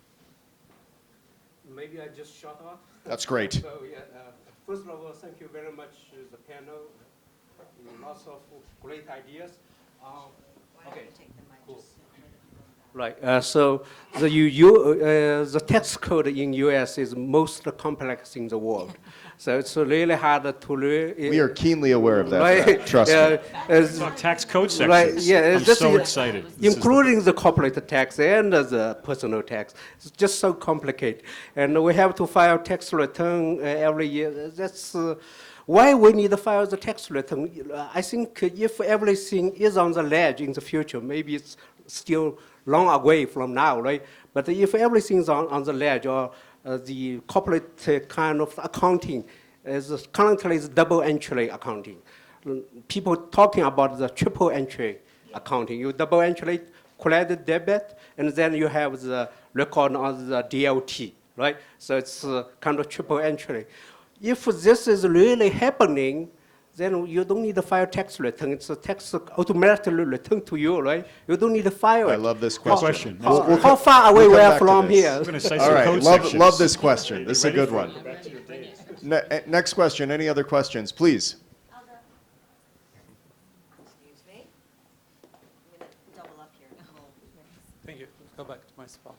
Maybe I just shut off. That's great. So first of all, thank you very much to the panel. Lots of great ideas. Okay. Cool. Right. So the tax code in U.S. is most complex in the world. So it's really hard to learn. We are keenly aware of that. Right. Trust me. It's about tax code sections. Right. Yeah. I'm so excited. Including the corporate tax and the personal tax. It's just so complicated. And we have to file tax return every year. That's why we need to file the tax return. I think if everything is on the ledge in the future, maybe it's still long away from now, right? But if everything's on the ledge, or the corporate kind of accounting is currently is double entry accounting. People talking about the triple entry accounting. You double entry credit debit, and then you have the record on the DLT, right? So it's kind of triple entry. If this is really happening, then you don't need to file tax return. It's a tax automatically returned to you, right? You don't need to file it. I love this question. How far away we are from here? We're going to cite All some right, code love sections. this question. This is a good one. Next question. Any other questions, please? Excuse me. I'm going to double up here. Thank you. Go back to my spot.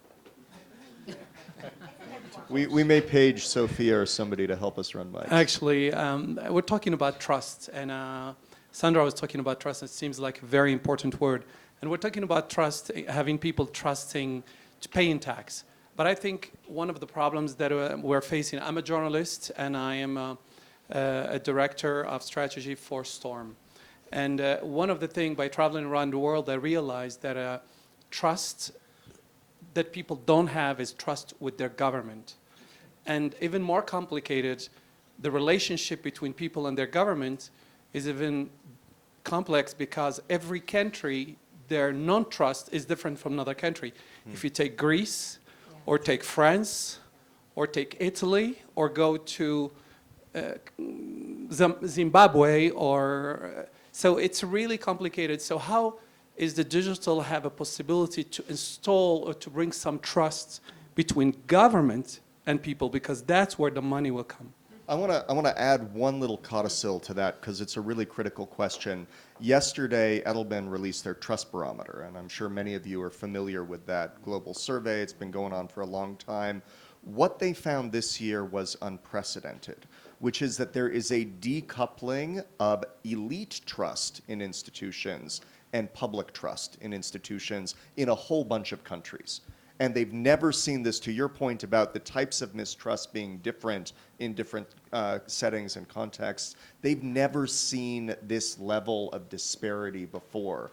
We may page Sophia or somebody to help us run by. Actually, we're talking about trust, and Sandra was talking about trust. It seems like a very important word. And we're talking about trust, having people trusting to paying tax. But I think one of the problems that we're facing, I'm a journalist, and I am a director of strategy for Storm. And one of the things, by traveling around the world, I realized that trust that people don't have is trust with their government. And even more complicated, the relationship between people and their government is even complex because every country, their non-trust is different from another country. If you take Greece, or take France, or take Italy, or go to Zimbabwe or So it's really complicated. So how is the digital have a possibility to install or to bring some trust between government and people, because that's where the money will come. I want to add one little codicil to that because it's a really critical question. Yesterday, Edelman released their trust barometer, and I'm sure many of you are familiar with that global survey. It's been going on for a long time. What they found this year was unprecedented, which is that there is a decoupling of elite trust in institutions and public trust in institutions in a whole bunch of countries. And they've never seen this, to your point about the types of mistrust being different in different settings and contexts. They've never seen this level of disparity before,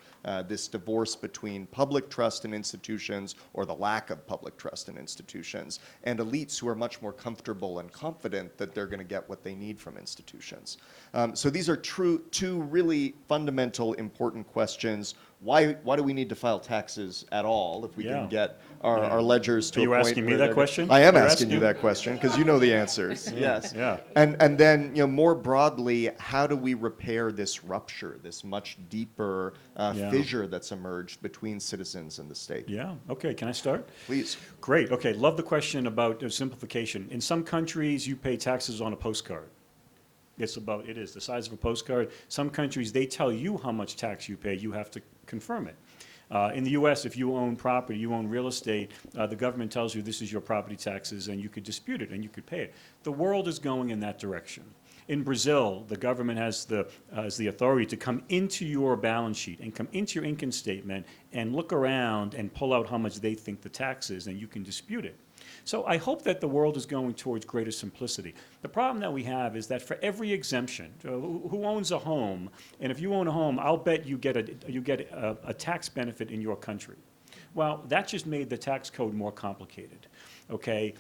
this divorce between public trust in institutions, or the lack of public trust in institutions, and elites who are much more comfortable and confident that they're going to get what they need from institutions. So these are two really fundamental, important questions. Why do we need to file taxes at all if we can get our ledgers to a point? Are you asking me that question? I am You're asking you that question because you know the answers. Yes. Yeah. And then, more broadly, how do we repair this rupture, this much deeper fissure that's emerged between citizens and the state? Yeah, okay, can I start? Please. Great, okay, love the question about simplification. In some countries, you pay taxes on a postcard. It is the size of a postcard. Some countries, they tell you how much tax you pay, you have to confirm it. In the US, if you own property, you own real estate, the government tells you this is your property taxes and you could dispute it and you could pay it. The world is going in that direction. In Brazil, the government has the authority to come into your balance sheet and come into your income statement and look around and pull out how much they think the tax is, and you can dispute it. So I hope that the world is going towards greater simplicity. The problem that we have is that for every exemption, who owns a home, and if you own a home, I'll bet you get a tax benefit in your country. Well, that just made the tax code more complicated. Okay,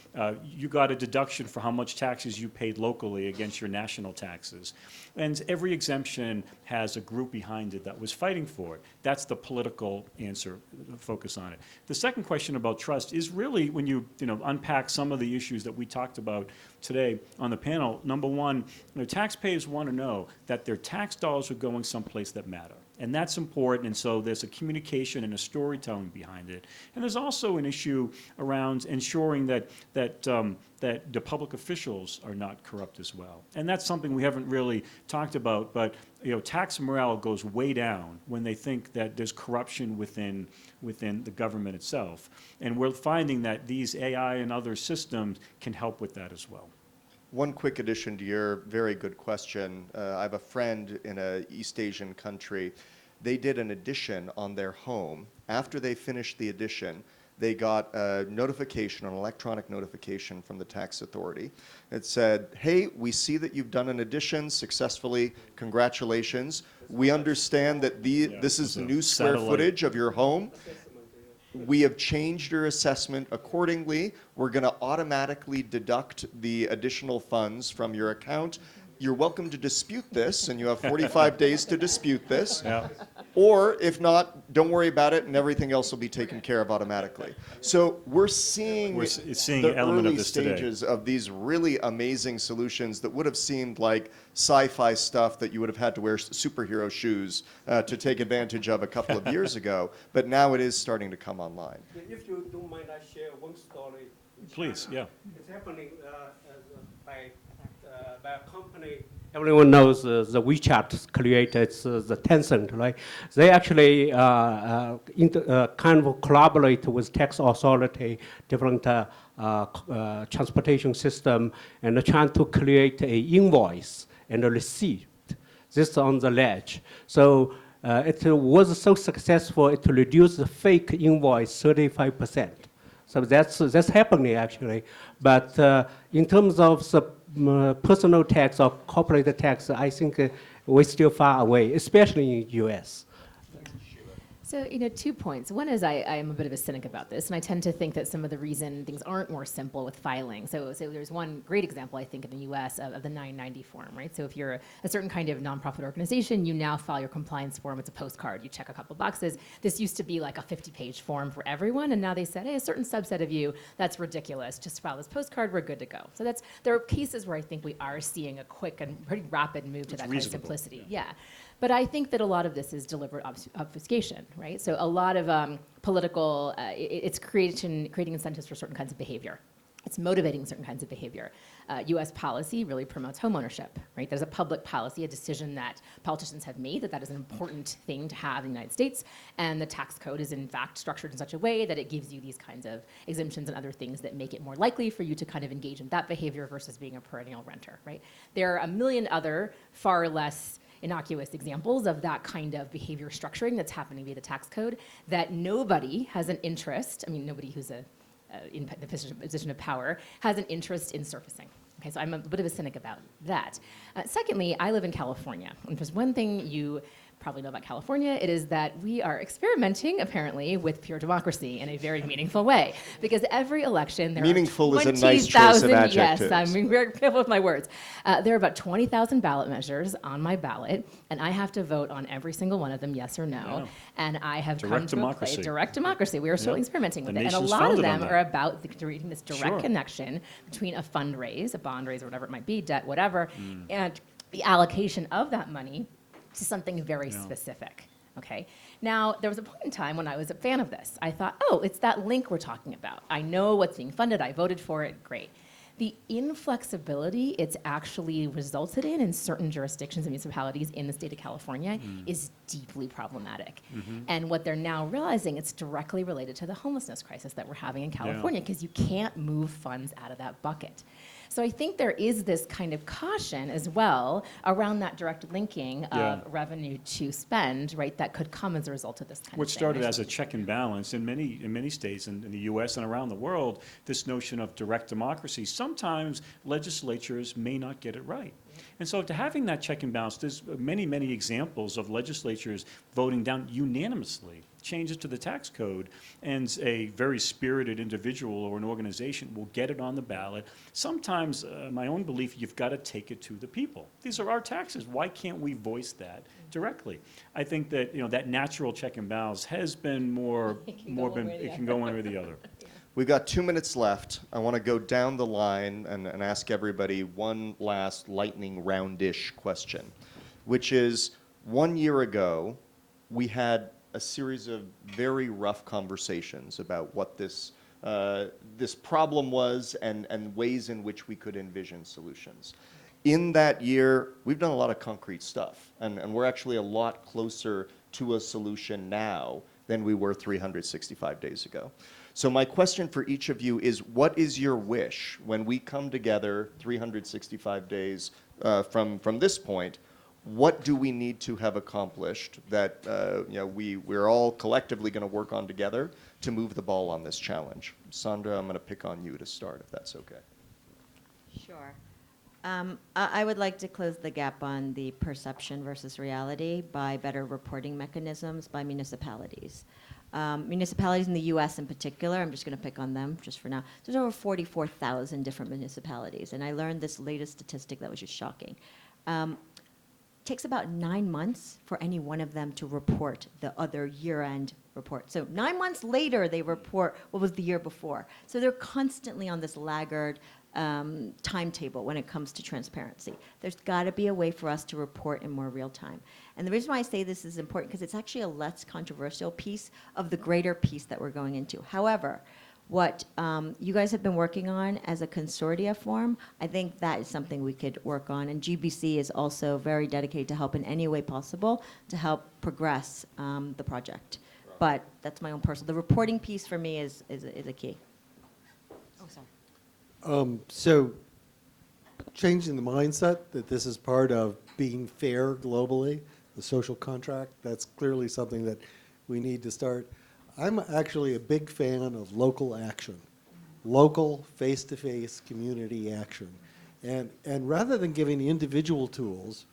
you got a deduction for how much taxes you paid locally against your national taxes. And every exemption has a group behind it that was fighting for it. That's the political answer, focus on it. The second question about trust is really when you unpack some of the issues that we talked about today on the panel. Number one, taxpayers want to know that their tax dollars are going someplace that matter. And that's important, and so there's a communication and a storytelling behind it. And there's also an issue around ensuring that the public officials are not corrupt as well. And that's something we haven't really talked about, but tax morale goes way down when they think that there's corruption within the government itself. And we're finding that these AI and other systems can help with that as well. One quick addition to your very good question. I have a friend in an East Asian country. They did an addition on their home. After they finished the addition, they got a notification, an electronic notification from the tax authority. It said, hey, we see that you've done an addition successfully. Congratulations. We understand that this is new square footage of your home. We have changed your assessment accordingly. We're going to automatically deduct the additional funds from your account. You're welcome to dispute this, and you have 45 days to dispute this. Yeah. Or if not, don't worry about it, and everything else will be taken care of automatically. So we're seeing seeing the an element of early this today. stages of these really amazing solutions that would have seemed like sci-fi stuff that you would have had to wear superhero shoes to take advantage of a couple of years ago. But now it is starting to come online. If you don't mind, I share one story. Please, yeah. It's happening by a company. Everyone knows the WeChat created the Tencent, right? They actually kind of collaborate with tax authority, different transportation system, and trying to create a invoice and a receipt. This on the ledge. So it was so successful, it reduced the fake invoice 35%. So that's happening actually. But in terms of the personal tax or corporate tax, I think we're still far away, especially in the US. So, 2 points. One is I am a bit of a cynic about this, and I tend to think that some of the reason things aren't more simple with filing. So there's one great example, I think, in the U.S. of the 990 form, right? So if you're a certain kind of nonprofit organization, you now file your compliance form. It's a postcard. You check a couple boxes. This used to be like a 50-page form for everyone, and now they said, hey, a certain subset of you, that's ridiculous. Just file this postcard. We're good to go. So there are cases where I think we are seeing a quick and pretty rapid move to that kind of simplicity. Yeah. But I think that a lot of this is deliberate obfuscation, right? So a lot of political, it's creating incentives for certain kinds of behavior. It's motivating certain kinds of behavior. U.S. policy really promotes homeownership, right? There's a public policy, a decision that politicians have made that is an important thing to have in the United States, and the tax code is in fact structured in such a way that it gives you these kinds of exemptions and other things that make it more likely for you to kind of engage in that behavior versus being a perennial renter, right? There are a million other far less innocuous examples of that kind of behavior structuring that's happening via the tax code that nobody has an interest, nobody who's in the position of power has an interest in surfacing. Okay, so I'm a bit of a cynic about that. Secondly, I live in California, and if there's one thing you probably know about California, it is that we are experimenting, apparently, with pure democracy in a very meaningful way. Because every election, there meaningful are 20,000, is a nice choice of yes, adjectives. I'm being very careful with my words. There are about 20,000 ballot measures on my ballot, and I have to vote on every single one of them, yes or no. Yeah. And I have Direct come to democracy. direct democracy. We are certainly experimenting with The it. And a nation's lot of founded on them that. are about creating this direct Sure. connection between a fundraise, a bond raise, or whatever it might be, debt, whatever, and the allocation of that money to something very specific. Okay. Now, there was a point in time when I was a fan of this. I thought, oh, it's that link we're talking about. I know what's being funded. I voted for it. Great. The inflexibility it's actually resulted in certain jurisdictions and municipalities in the state of California is deeply problematic. And what they're now realizing, it's directly related to the homelessness crisis that we're having in California because you can't move funds out of that bucket. So I think there is this kind of caution as well around that direct linking of revenue to spend, right, that could come as a result of this kind What of thing. started as a check and balance in many states in the U.S. and around the world, this notion of direct democracy, sometimes legislatures may not get it right. And so to having that check and balance, there's many examples of legislatures voting down unanimously changes to the tax code, and a very spirited individual or an organization will get it on the ballot. Sometimes, my own belief, you've got to take it to the people. These are our taxes. Why can't we voice that directly? I think that that natural check and balance has been it can go one way or the other. We've got 2 minutes left. I want to go down the line and ask everybody one last lightning roundish question, which is 1 year ago, we had a series of very rough conversations about what this problem was and ways in which we could envision solutions. In that year, we've done a lot of concrete stuff, and we're actually a lot closer to a solution now than we were 365 days ago. So my question for each of you is, what is your wish when we come together 365 days from this point? What do we need to have accomplished that we're all collectively going to work on together to move the ball on this challenge? Sandra, I'm going to pick on you to start, if that's okay. Sure. I would like to close the gap on the perception versus reality by better reporting mechanisms by municipalities. Municipalities in the U.S. in particular, I'm just going to pick on them just for now. There's over 44,000 different municipalities, and I learned this latest statistic that was just shocking. Takes about 9 months for any one of them to report the other year-end report. So 9 months later, they report what was the year before. So they're constantly on this laggard timetable when it comes to transparency. There's got to be a way for us to report in more real time. And the reason why I say this is important because it's actually a less controversial piece of the greater piece that we're going into. However, what you guys have been working on as a consortia form, I think that is something we could work on. And GBC is also very dedicated to help in any way possible to help progress the project. But that's my own personal. The reporting piece for me is a key. Oh, sorry. So changing the mindset that this is part of being fair globally, the social contract, that's clearly something that we need to start. I'm actually a big fan of local action, local face-to-face community action. And rather than giving individual tools,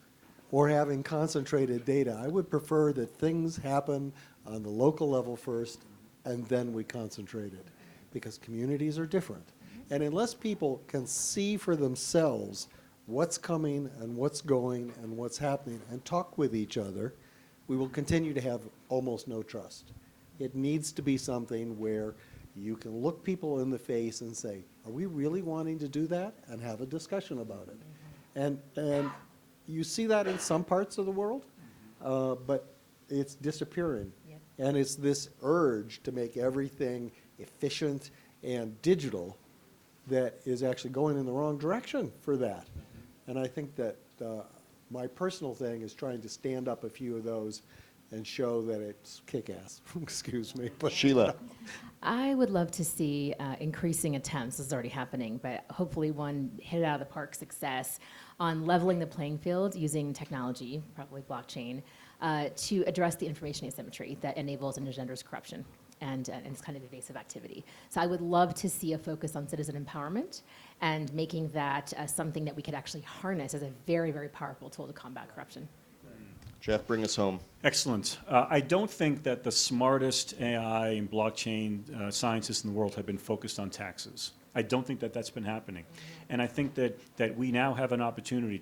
or having concentrated data. I would prefer that things happen on the local level first, and then we concentrate it, because communities are different. And unless people can see for themselves what's coming and what's going and what's happening and talk with each other, we will continue to have almost no trust. It needs to be something where you can look people in the face and say, are we really wanting to do that? And have a discussion about it. And you see that in some parts of the world, but it's disappearing. Yep. And it's this urge to make everything efficient and digital that is actually going in the wrong direction for that. And I think that my personal thing is trying to stand up a few of those and show that it's kick-ass. Excuse me. But Sheila. I would love to see increasing attempts, this is already happening, but hopefully one hit out of the park success on leveling the playing field using technology, probably blockchain, to address the information asymmetry that enables and engenders corruption and this kind of evasive activity. So I would love to see a focus on citizen empowerment and making that something that we could actually harness as a very, very powerful tool to combat corruption. Jeff, bring us home. Excellent. I don't think that the smartest AI and blockchain scientists in the world have been focused on taxes. I don't think that that's been happening. And I think that we now have an opportunity.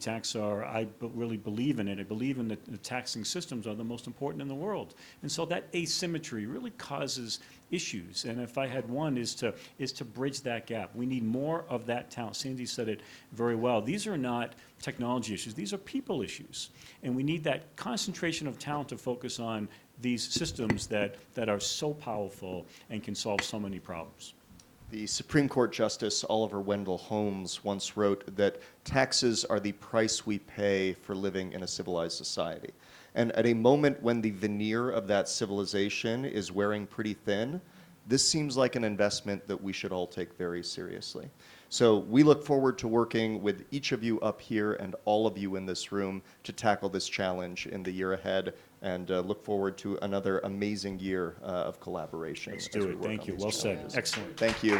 Really believe in it. I believe in the taxing systems are the most important in the world. And so that asymmetry really causes issues. And if I had one is to bridge that gap. We need more of that talent. Sandy said it very well. These are not technology issues. These are people issues. And we need that concentration of talent to focus on these systems that are so powerful and can solve so many problems. The Supreme Court Justice Oliver Wendell Holmes once wrote that taxes are the price we pay for living in a civilized society. And at a moment when the veneer of that civilization is wearing pretty thin, this seems like an investment that we should all take very seriously. So we look forward to working with each of you up here and all of you in this room to tackle this challenge in the year ahead, and look forward to another amazing year of collaboration. Let's do it. Thank you. Well said. Excellent. Thank you.